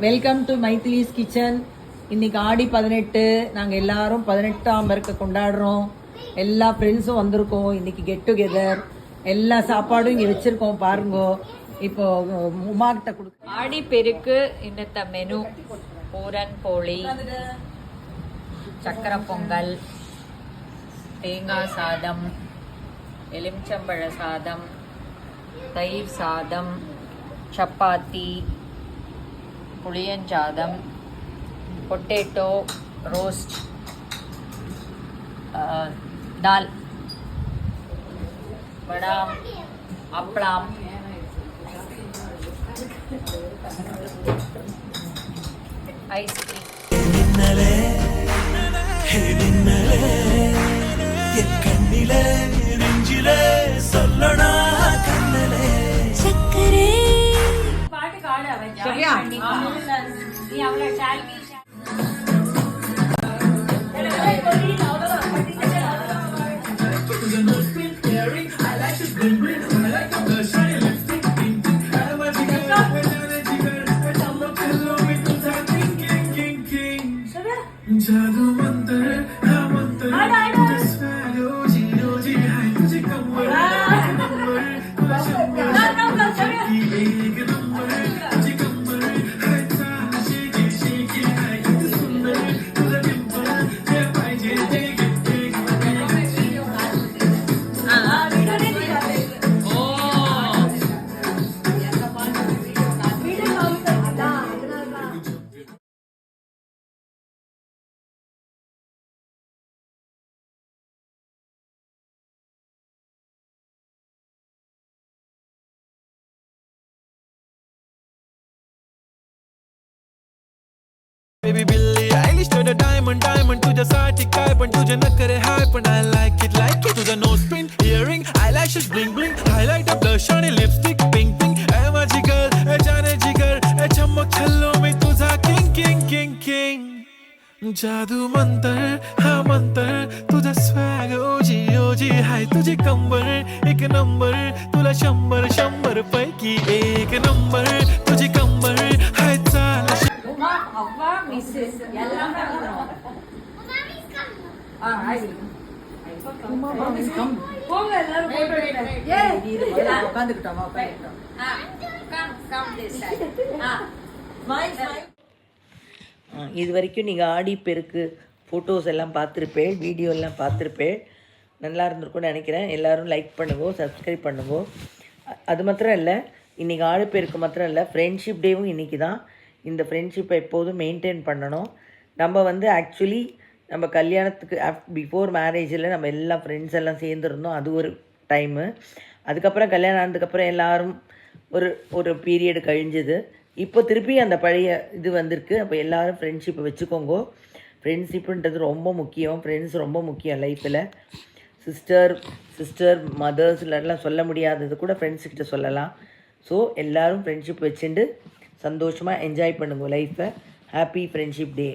Welcome to மைத்திலிஸ் kitchen. இன்னைக்கு ஆடி 18. நாங்கள் எல்லாரும் 18ஆம் பெருக்க கொண்டாடுறோம். எல்லா ஃப்ரெண்ட்ஸும் வந்திருக்கோம். இன்னைக்கு கெட் டுகெதர். எல்லா சாப்பாடும் இங்கே வச்சுருக்கோம் பாருங்க. இப்போ உமாக்கிட்ட கொடுக்க ஆடி பெருக்கு இன்னத்த மெனு பூரன் போளி, சக்கரை பொங்கல், தேங்காய் சாதம், எலுமிச்சம்பழ சாதம், தயிர் சாதம், சப்பாத்தி, புளியஞ்சாதம், பொட்டேட்டோ ரோஸ்ட், தால், வடா, அப்பளம், ஐஸ்கிரீம். பாட்டு காடு அவன் நீ அவளை Baby Billie Eilish to the diamond तुझ्यासाठी काय पण तुझे नखरे हाय पण I like it तुझं nose pin earring eyelashes bling bling highlight blush आणि lipstick pink pink ए माझी girl ए जाने जिगर ए चमक छल्लो मी तुझा king king king king जादू मंतर हा मंतर तुझा swag ओजी ओजी हाय तुझी कंबर एक नंबर तुला 100 पैकी एक नंबर तुझी कंबर हाय चाल அவ்வா மிஸ்ஸஸ் எல்லாமே போங்க எல்லாரும் இது வரைக்கும் நீங்கள் ஆடி பெருக்கு ஃபோட்டோஸ் எல்லாம் பார்த்துருப்பேன், வீடியோ எல்லாம் பார்த்துருப்பேன். நல்லா இருந்திருக்கும்னு நினைக்கிறேன். எல்லோரும் லைக் பண்ணுங்க, சப்ஸ்கிரைப் பண்ணுங்க. அது மாத்திரம் இல்லை, இன்றைக்கி ஆடி பெருக்கு மாத்திரம் இல்லை, ஃப்ரெண்ட்ஷிப் டேவும் இன்றைக்கி தான். இந்த ஃப்ரெண்ட்ஷிப்பை எப்போதும் மெயின்டைன் பண்ணணும். நம்ம ஆக்சுவலி நம்ம கல்யாணத்துக்கு பிஃபோர் மேரேஜில் நம்ம எல்லா ஃப்ரெண்ட்ஸ் எல்லாம் சேர்ந்துருந்தோம். அது ஒரு டைமு. அதுக்கப்புறம் கல்யாணம் ஆனதுக்கப்புறம் எல்லோரும் ஒரு பீரியடு கழிஞ்சுது. இப்போ திருப்பி அந்த பழைய இது வந்திருக்கு. அப்போ எல்லோரும் ஃப்ரெண்ட்ஷிப்பை வச்சுக்கோங்க. ஃப்ரெண்ட்ஷிப்புன்றது ரொம்ப முக்கியம். ஃப்ரெண்ட்ஸ் ரொம்ப முக்கியம் லைஃப்பில். சிஸ்டர் மதர்ஸ்லாம் சொல்ல முடியாதது கூட ஃப்ரெண்ட்ஸ்கிட்ட சொல்லலாம். ஸோ எல்லோரும் ஃப்ரெண்ட்ஷிப் வச்சுட்டு சந்தோஷமாக என்ஜாய் பண்ணுங்க லைஃப்பை. Happy friendship day.